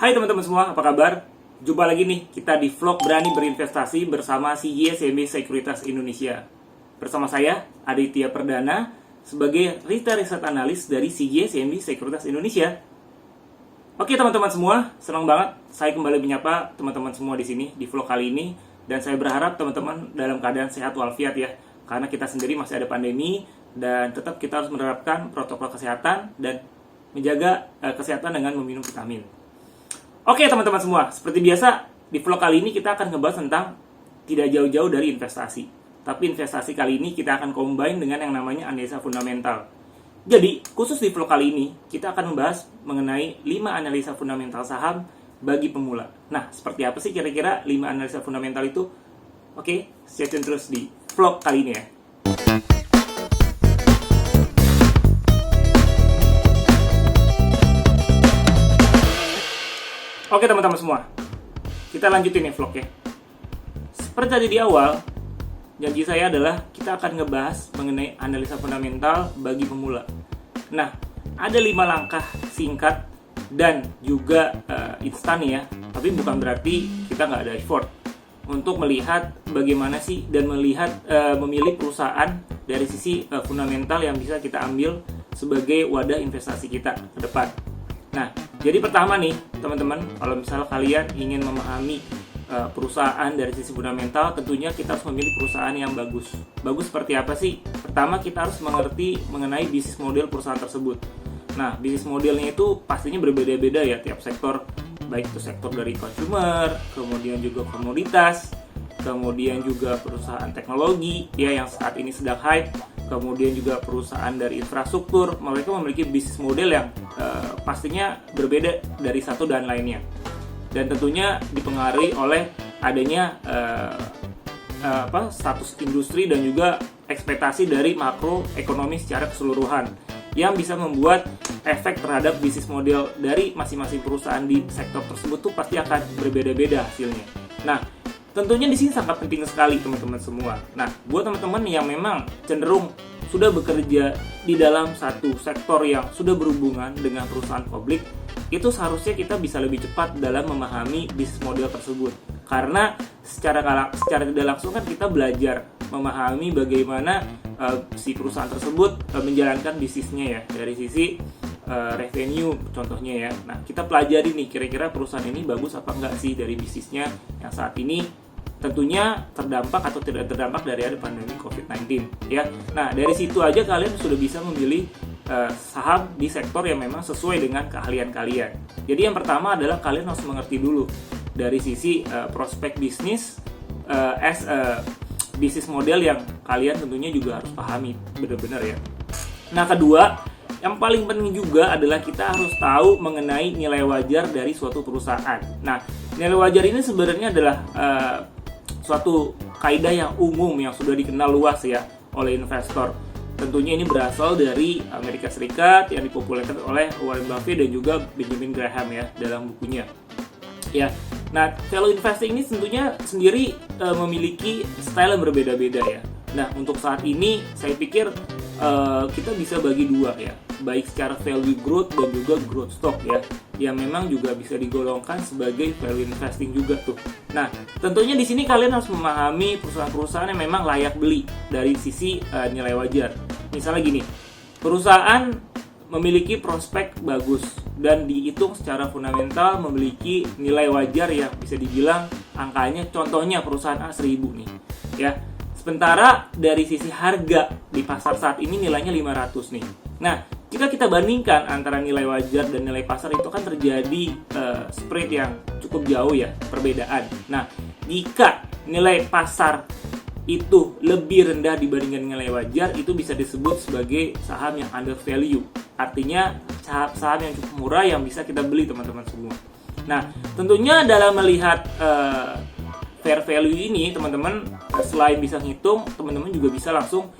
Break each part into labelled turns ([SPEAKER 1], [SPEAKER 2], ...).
[SPEAKER 1] Hai teman-teman semua, apa kabar? Jumpa lagi nih kita di vlog Berani Berinvestasi bersama CGS CIMB Sekuritas Indonesia. Bersama saya, Aditya Perdana, sebagai Retail Research Analyst dari CGS CIMB Sekuritas Indonesia. Oke teman-teman semua, senang banget saya kembali menyapa teman-teman semua di sini di vlog kali ini. Dan saya berharap teman-teman dalam keadaan sehat walafiat ya. Karena kita sendiri masih ada pandemi dan tetap kita harus menerapkan protokol kesehatan dan menjaga kesehatan dengan meminum vitamin. Oke teman-teman semua, seperti biasa di vlog kali ini kita akan ngebahas tentang tidak jauh-jauh dari investasi. Tapi investasi kali ini kita akan combine dengan yang namanya analisa fundamental. Jadi khusus di vlog kali ini kita akan membahas mengenai 5 analisa fundamental saham bagi pemula. Nah seperti apa sih kira-kira 5 analisa fundamental itu? Oke, stay tune terus di vlog kali ini ya. Oke teman-teman semua, kita lanjutin ya vlognya. Seperti tadi di awal, janji saya adalah kita akan ngebahas mengenai analisa fundamental bagi pemula. Nah, ada 5 langkah singkat dan juga instan ya, tapi bukan berarti kita nggak ada effort untuk melihat bagaimana sih dan melihat memilih perusahaan dari sisi fundamental yang bisa kita ambil sebagai wadah investasi kita ke depan. Nah, jadi pertama nih teman-teman, kalau misalnya kalian ingin memahami perusahaan dari sisi fundamental, tentunya kita harus memilih perusahaan yang bagus. Bagus seperti apa sih? Pertama kita harus mengerti mengenai bisnis model perusahaan tersebut. Nah, bisnis modelnya itu pastinya berbeda-beda ya tiap sektor, baik itu sektor dari consumer, kemudian juga komoditas, kemudian juga perusahaan teknologi ya yang saat ini sedang hype, kemudian juga perusahaan dari infrastruktur. Mereka memiliki bisnis model yang pastinya berbeda dari satu dan lainnya, dan tentunya dipengaruhi oleh adanya status industri dan juga ekspektasi dari makroekonomi secara keseluruhan yang bisa membuat efek terhadap bisnis model dari masing-masing perusahaan di sektor tersebut tuh pasti akan berbeda-beda hasilnya. Nah, tentunya di sini sangat penting sekali teman-teman semua. Nah, buat teman-teman yang memang cenderung sudah bekerja di dalam satu sektor yang sudah berhubungan dengan perusahaan publik, itu seharusnya kita bisa lebih cepat dalam memahami bisnis model tersebut. Karena secara tidak langsung kan kita belajar memahami bagaimana si perusahaan tersebut menjalankan bisnisnya ya, dari sisi revenue contohnya ya. Nah, kita pelajari nih kira-kira perusahaan ini bagus apa enggak sih dari bisnisnya yang saat ini tentunya terdampak atau tidak terdampak dari ada pandemi COVID-19 ya. Nah, dari situ aja kalian sudah bisa memilih saham di sektor yang memang sesuai dengan keahlian kalian. Jadi yang pertama adalah kalian harus mengerti dulu dari sisi prospek bisnis bisnis model yang kalian tentunya juga harus pahami benar-benar ya. Nah, kedua, yang paling penting juga adalah kita harus tahu mengenai nilai wajar dari suatu perusahaan. Nah, nilai wajar ini sebenarnya adalah suatu kaidah yang umum yang sudah dikenal luas ya oleh investor. Tentunya ini berasal dari Amerika Serikat yang dipopulerkan oleh Warren Buffett dan juga Benjamin Graham ya dalam bukunya. Ya. Nah, value investing ini tentunya sendiri memiliki style yang berbeda-beda ya. Nah, untuk saat ini saya pikir kita bisa bagi dua ya, baik secara value growth dan juga growth stock ya, yang memang juga bisa digolongkan sebagai value investing juga tuh. Nah, tentunya di sini kalian harus memahami perusahaan-perusahaan yang memang layak beli dari sisi nilai wajar. Misalnya gini, perusahaan memiliki prospek bagus dan dihitung secara fundamental memiliki nilai wajar yang bisa dibilang angkanya, contohnya perusahaan A1000 nih ya. Sementara dari sisi harga di pasar saat ini nilainya 500 nih. Nah, jika kita bandingkan antara nilai wajar dan nilai pasar itu kan terjadi spread yang cukup jauh ya, perbedaan. Nah, jika nilai pasar itu lebih rendah dibandingkan nilai wajar, itu bisa disebut sebagai saham yang under value. Artinya saham yang cukup murah yang bisa kita beli teman-teman semua. Nah, tentunya dalam melihat fair value ini teman-teman, selain bisa ngitung, teman-teman juga bisa langsung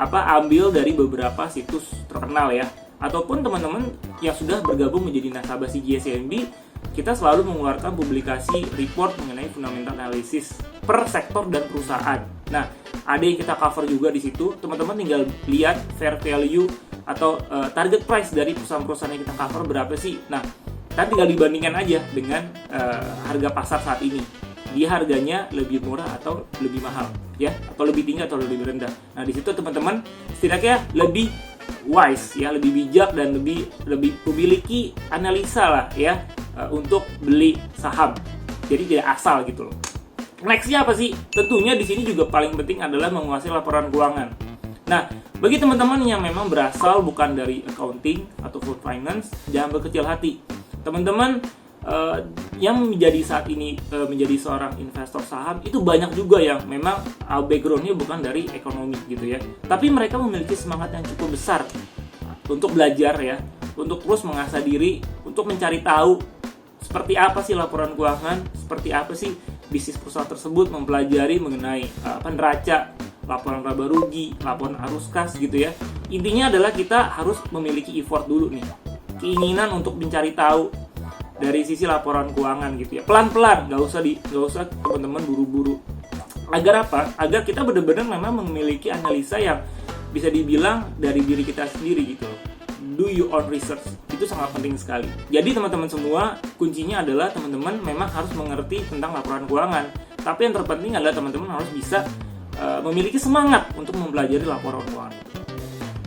[SPEAKER 1] ambil dari beberapa situs terkenal ya, ataupun teman-teman yang sudah bergabung menjadi nasabah CGS CIMB, kita selalu mengeluarkan publikasi report mengenai fundamental analysis per sektor dan perusahaan. Nah, ada yang kita cover juga di situ. Teman-teman tinggal lihat fair value atau target price dari perusahaan-perusahaan yang kita cover berapa sih. Nah, Kan tinggal dibandingkan aja dengan harga pasar saat ini. Dia harganya lebih murah atau lebih mahal, ya, atau lebih tinggi atau lebih rendah. Nah, di situ teman-teman setidaknya lebih wise, ya, lebih bijak dan lebih memiliki analisa lah, ya, untuk beli saham. Jadi tidak asal gitu loh. Nextnya apa sih? Tentunya di sini juga paling penting adalah menguasai laporan keuangan. Nah, bagi teman-teman yang memang berasal bukan dari accounting atau food finance, jangan berkecil hati. Teman-teman yang menjadi saat ini menjadi seorang investor saham itu banyak juga yang memang backgroundnya bukan dari ekonomi gitu ya. Tapi mereka memiliki semangat yang cukup besar untuk belajar ya, untuk terus mengasah diri, untuk mencari tahu seperti apa sih laporan keuangan, seperti apa sih bisnis perusahaan tersebut, mempelajari mengenai neraca, laporan laba rugi, laporan arus kas gitu ya. Intinya adalah kita harus memiliki effort dulu nih, keinginan untuk mencari tahu dari sisi laporan keuangan gitu ya. Pelan-pelan, nggak usah teman-teman buru-buru. Agar apa? Agar kita benar-benar memang memiliki analisa yang bisa dibilang dari diri kita sendiri gitu. Do your own research. Itu sangat penting sekali. Jadi teman-teman semua, kuncinya adalah teman-teman memang harus mengerti tentang laporan keuangan. Tapi yang terpenting adalah teman-teman harus bisa memiliki semangat untuk mempelajari laporan keuangan.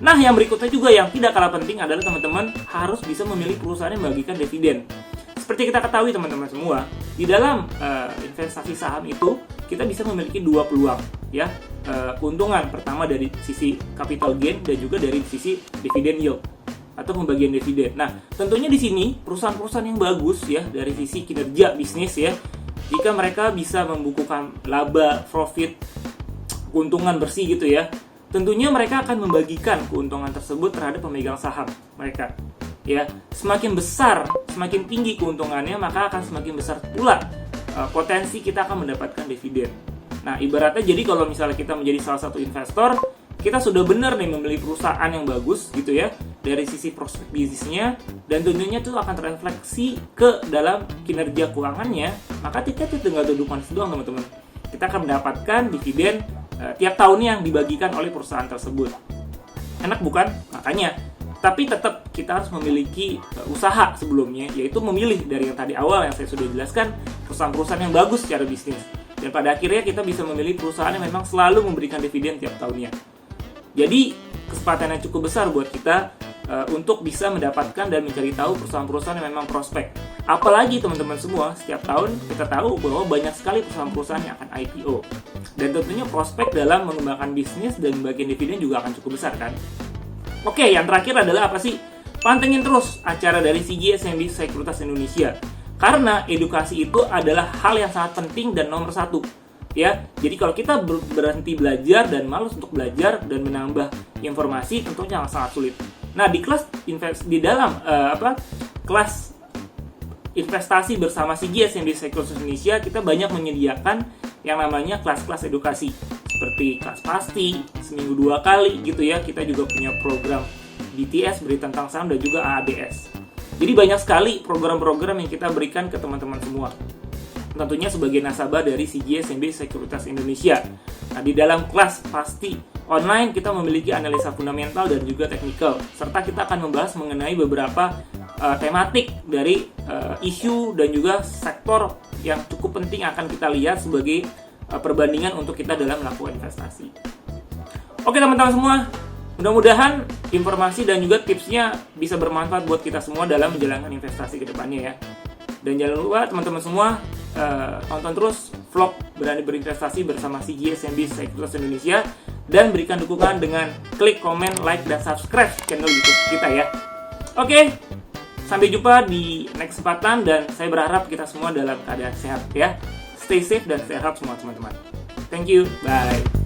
[SPEAKER 1] Nah, yang berikutnya juga yang tidak kalah penting adalah teman-teman harus bisa memilih perusahaan yang membagikan dividen. Seperti kita ketahui teman-teman semua, di dalam investasi saham itu kita bisa memiliki dua peluang, ya, keuntungan pertama dari sisi capital gain dan juga dari sisi dividen yield atau pembagian dividen. Nah, tentunya di sini perusahaan-perusahaan yang bagus ya dari sisi kinerja bisnis ya, jika mereka bisa membukukan laba, profit, keuntungan bersih gitu ya, tentunya mereka akan membagikan keuntungan tersebut terhadap pemegang saham mereka. Ya, semakin besar, semakin tinggi keuntungannya, maka akan semakin besar pula potensi kita akan mendapatkan dividen. Nah, ibaratnya jadi kalau misalnya kita menjadi salah satu investor, kita sudah benar nih memilih perusahaan yang bagus gitu ya dari sisi prospek bisnisnya, dan tentunya itu akan terrefleksi ke dalam kinerja keuangannya, maka kita tinggal duduk manis doang teman-teman. Kita akan mendapatkan dividen tiap tahunnya yang dibagikan oleh perusahaan tersebut. Enak bukan? Makanya, tapi tetap kita harus memiliki usaha sebelumnya, yaitu memilih dari yang tadi awal yang saya sudah jelaskan, perusahaan-perusahaan yang bagus secara bisnis. Dan pada akhirnya kita bisa memilih perusahaan yang memang selalu memberikan dividen tiap tahunnya. Jadi kesempatan yang cukup besar buat kita untuk bisa mendapatkan dan mencari tahu perusahaan-perusahaan yang memang prospek. Apalagi teman-teman semua, setiap tahun kita tahu bahwa banyak sekali perusahaan-perusahaan yang akan IPO. Dan tentunya prospek dalam mengembangkan bisnis dan bagian dividen juga akan cukup besar kan. Oke, yang terakhir adalah apa sih? Pantengin terus acara dari CGS SMB Sekuritas Indonesia. Karena edukasi itu adalah hal yang sangat penting dan nomor satu. Ya, jadi kalau kita berhenti belajar dan malas untuk belajar dan menambah informasi, tentunya sangat sulit. Nah, di kelas kelas investasi bersama CGS SMB Sekuritas Indonesia, kita banyak menyediakan yang namanya kelas-kelas edukasi seperti kelas pasti seminggu 2 kali gitu ya. Kita juga punya program BTS, berita tentang saham, dan juga AADS. Jadi banyak sekali program-program yang kita berikan ke teman-teman semua, tentunya sebagai nasabah dari CGS SMB Sekuritas Indonesia. Nah, di dalam kelas pasti online kita memiliki analisa fundamental dan juga teknikal, serta kita akan membahas mengenai beberapa tematik dari isu dan juga sektor yang cukup penting akan kita lihat sebagai perbandingan untuk kita dalam melakukan investasi. Oke teman-teman semua, mudah-mudahan informasi dan juga tipsnya bisa bermanfaat buat kita semua dalam menjalankan investasi ke depannya ya. Dan jangan lupa teman-teman semua tonton terus vlog Berani Berinvestasi bersama CGS SMB Sekuritas Indonesia, dan berikan dukungan dengan klik komen, like, dan subscribe channel YouTube kita ya. Oke, sampai jumpa di next kesempatan, dan saya berharap kita semua dalam keadaan sehat ya. Stay safe dan stay healthy semua teman-teman. Thank you, bye.